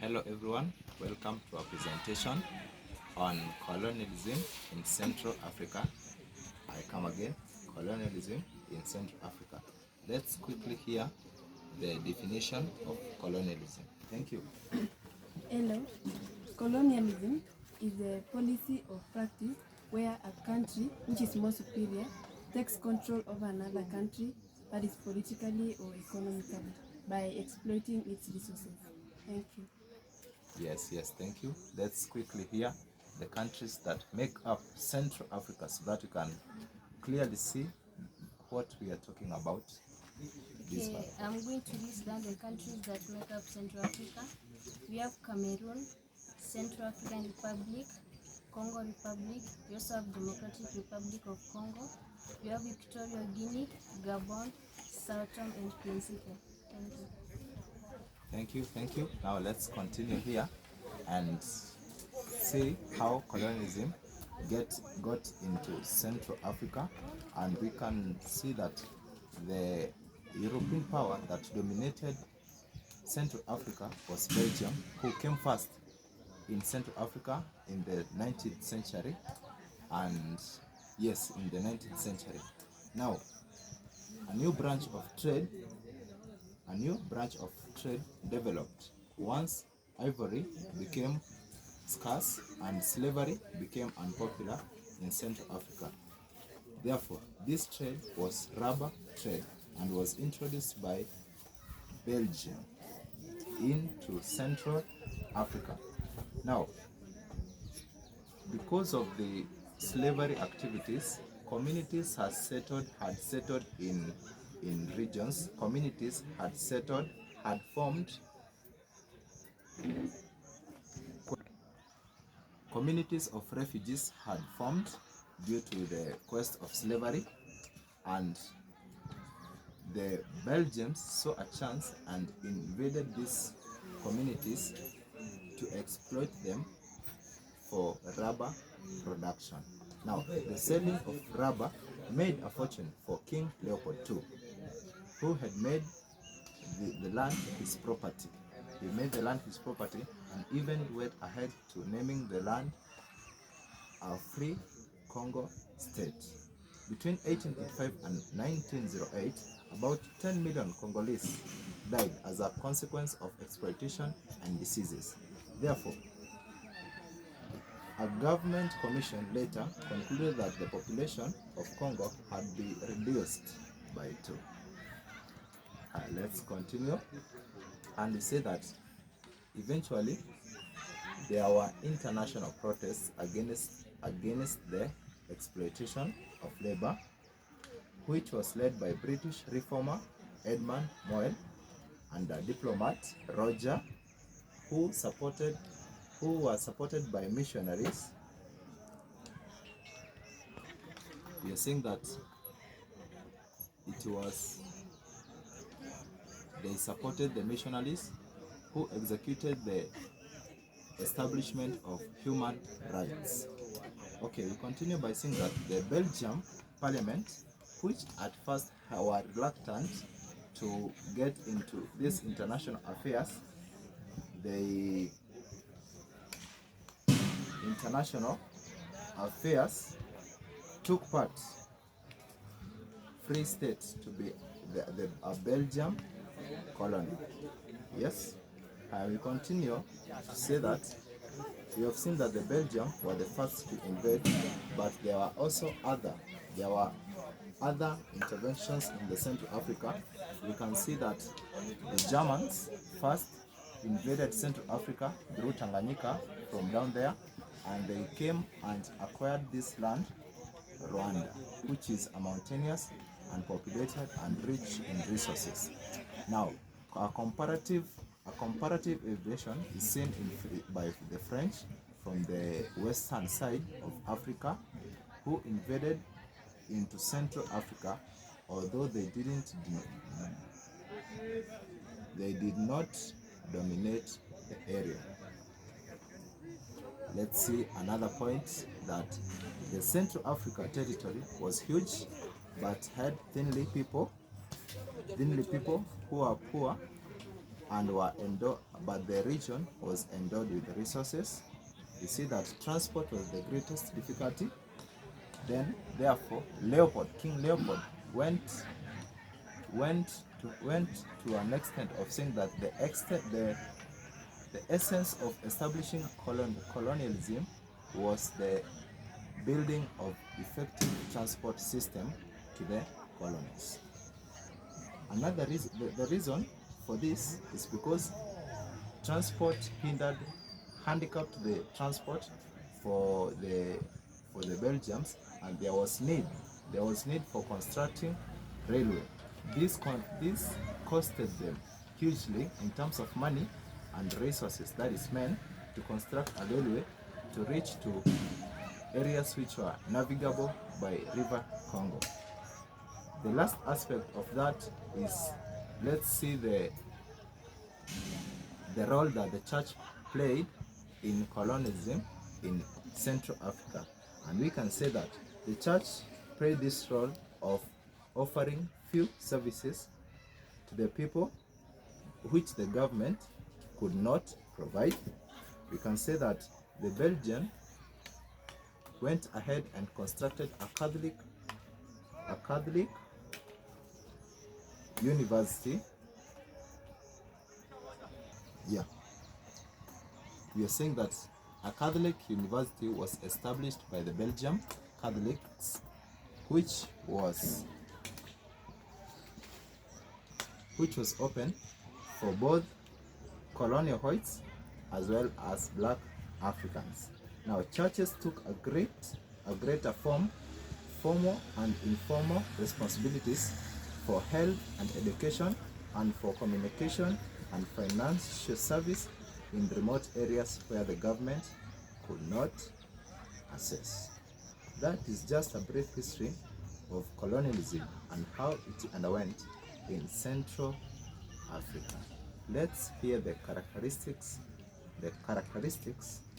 Hello everyone, welcome to our presentation on colonialism in Central Africa. I come again, colonialism in Central Africa. Let's quickly hear the definition of colonialism. Thank you. Hello. Colonialism is a policy or practice where a country which is more superior takes control over another country that is politically or economically by exploiting its resources. Thank you. Yes, thank you. Let's quickly hear the countries that make up Central Africa so that you can clearly see what we are talking about. Okay, I'm going to list down the countries that make up Central Africa. We have Cameroon, Central African Republic, Congo Republic. We also have Democratic Republic of Congo. We have Equatorial Guinea, Gabon, Sao Tome and Principe. Thank you. Thank you. Now let's continue here and see how colonialism got into Central Africa, and we can see that the European power that dominated Central Africa was Belgium, who came first in Central Africa in the 19th century, and yes, in the 19th century. Now, a new branch of trade developed once ivory became scarce and slavery became unpopular in Central Africa. Therefore, this trade was rubber trade and was introduced by Belgium into Central Africa. Now, because of the slavery activities, communities had settled in regions. Communities had formed. Communities of refugees had formed due to the quest of slavery, and the Belgians saw a chance and invaded these communities to exploit them for rubber production. Now, the selling of rubber made a fortune for King Leopold II, who had made the land his property. He made the land his property and even went ahead to naming the land a free Congo state. Between 1885 and 1908, about 10 million Congolese died as a consequence of exploitation and diseases. Therefore, a government commission later concluded that the population of Congo had been reduced by 2. Let's continue, and we say that eventually there were international protests against the exploitation of labor, which was led by British reformer Edmund Moyle and a diplomat Roger, who was supported by missionaries. We are saying that they supported the missionaries who executed the establishment of human rights. Okay, we continue by saying that the Belgian parliament, which at first were reluctant to get into these international affairs, the international affairs took part Free State to be a Belgian colony. Yes, and we continue to say that we have seen that the Belgians were the first to invade, but there were other interventions in the Central Africa. We can see that the Germans first invaded Central Africa through Tanganyika from down there, and they came and acquired this land, Rwanda, which is a mountainous and populated and rich in resources. Now, a comparative invasion is seen by the French from the western side of Africa, who invaded into Central Africa, although they did not dominate the area. Let's see another point, that the Central Africa territory was huge but had thinly people who are poor and but the region was endowed with resources. You see that transport was the greatest difficulty. Then, therefore, King Leopold went to an extent of saying that the essence of establishing colonialism was the building of effective transport system to the colonies. Another reason, the reason for this is because transport handicapped the transport for the Belgians, and there was need for constructing railway. This costed them hugely in terms of money and resources, that is men, to construct a railway to reach to areas which were navigable by River Congo. The last aspect of that is, let's see the role that the church played in colonialism in Central Africa. And we can say that the church played this role of offering few services to the people which the government could not provide. We can say that the Belgian went ahead and constructed a Catholic university. Yeah, we are saying that a Catholic university was established by the Belgian Catholics, which was open for both colonial whites as well as black Africans. Now, churches took a greater formal and informal responsibilities for health and education, and for communication and financial service in remote areas where the government could not access. That is just a brief history of colonialism and how it underwent in Central Africa. Let's hear the characteristics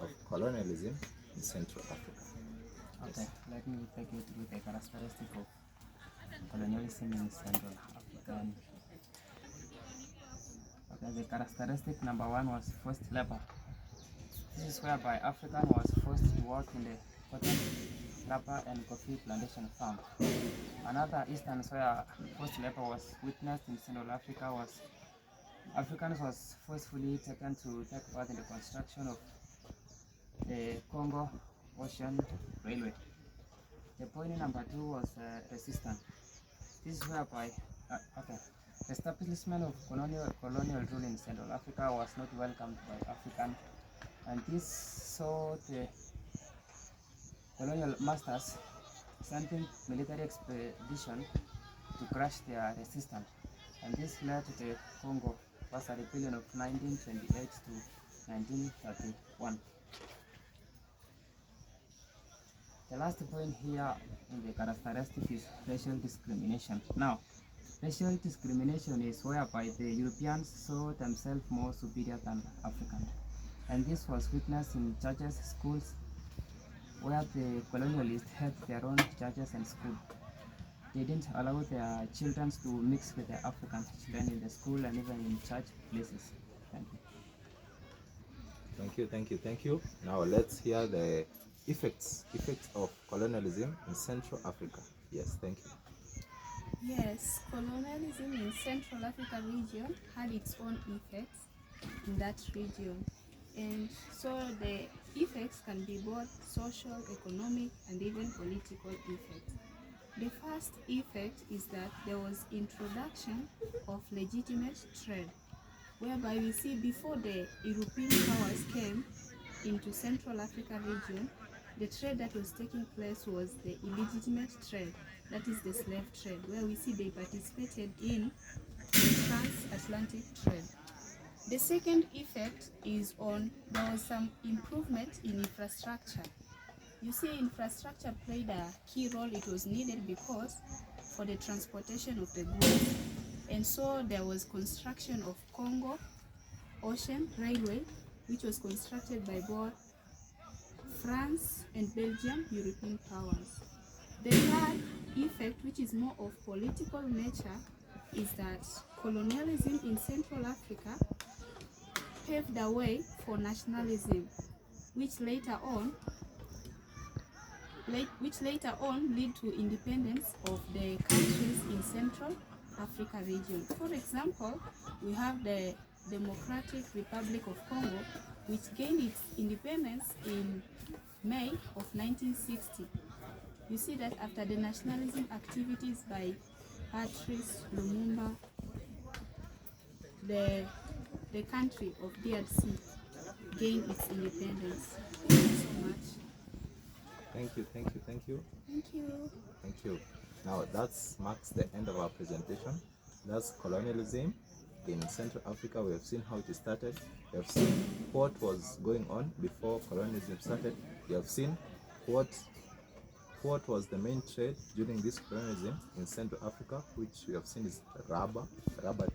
of colonialism in Central Africa. Okay, yes. Let me take you through the characteristics of colonialism in Central Africa. Okay, the characteristic number one was forced labor. This is whereby African was forced to work in the cotton, rubber and coffee plantation farm. Another instance where forced labor was witnessed in Central Africa was Africans was forcefully taken to take part in the construction of the Congo Ocean Railway. The point number two was resistance. This is whereby the establishment of colonial rule in Central Africa was not welcomed by African, and this saw the colonial masters sending military expedition to crush their resistance, and this led to the Congo was a rebellion of 1928 to 1931. The last point here in the characteristic is racial discrimination. Now, racial discrimination is whereby the Europeans saw themselves more superior than Africans, and this was witnessed in churches, schools, where the colonialists had their own churches and schools. They didn't allow their children to mix with the African children in the school and even in church places. Thank you. Thank you. Now let's hear the effects of colonialism in Central Africa. Yes, thank you. Yes, colonialism in Central Africa region had its own effects in that region, and so the effects can be both social, economic, and even political effects. The first effect is that there was introduction of legitimate trade, whereby we see before the European powers came into Central Africa region, the trade that was taking place was the illegitimate trade, that is the slave trade, where we see they participated in the transatlantic trade. The second effect is there was some improvement in infrastructure. You see, infrastructure played a key role. It was needed because for the transportation of the goods, and so there was construction of Congo Ocean Railway, which was constructed by both France and Belgium European powers. The third effect, which is more of political nature, is that colonialism in Central Africa paved the way for nationalism, which later on led to independence of the countries in Central Africa region. For example, we have the Democratic Republic of Congo, which gained its independence in May of 1960. You see that after the nationalism activities by Patrice Lumumba, the country of DRC gained its independence. Thank you so much. Thank you. Thank you. Thank you. Now that marks the end of our presentation. That's colonialism in Central Africa. We have seen how it started. We have seen what was going on before colonialism started. We have seen what was the main trade during this colonialism in Central Africa, which we have seen is rubber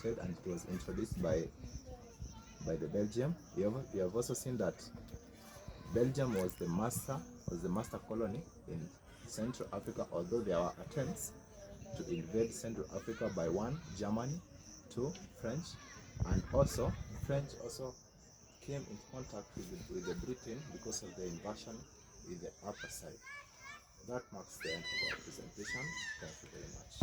trade, and it was introduced by the Belgium. We have also seen that Belgium was the master colony in Central Africa, although there were attempts to invade Central Africa by one, Germany, two, French, and also French also came in contact with the Britain because of the invasion in the upper side. That marks the end of our presentation. Thank you very much.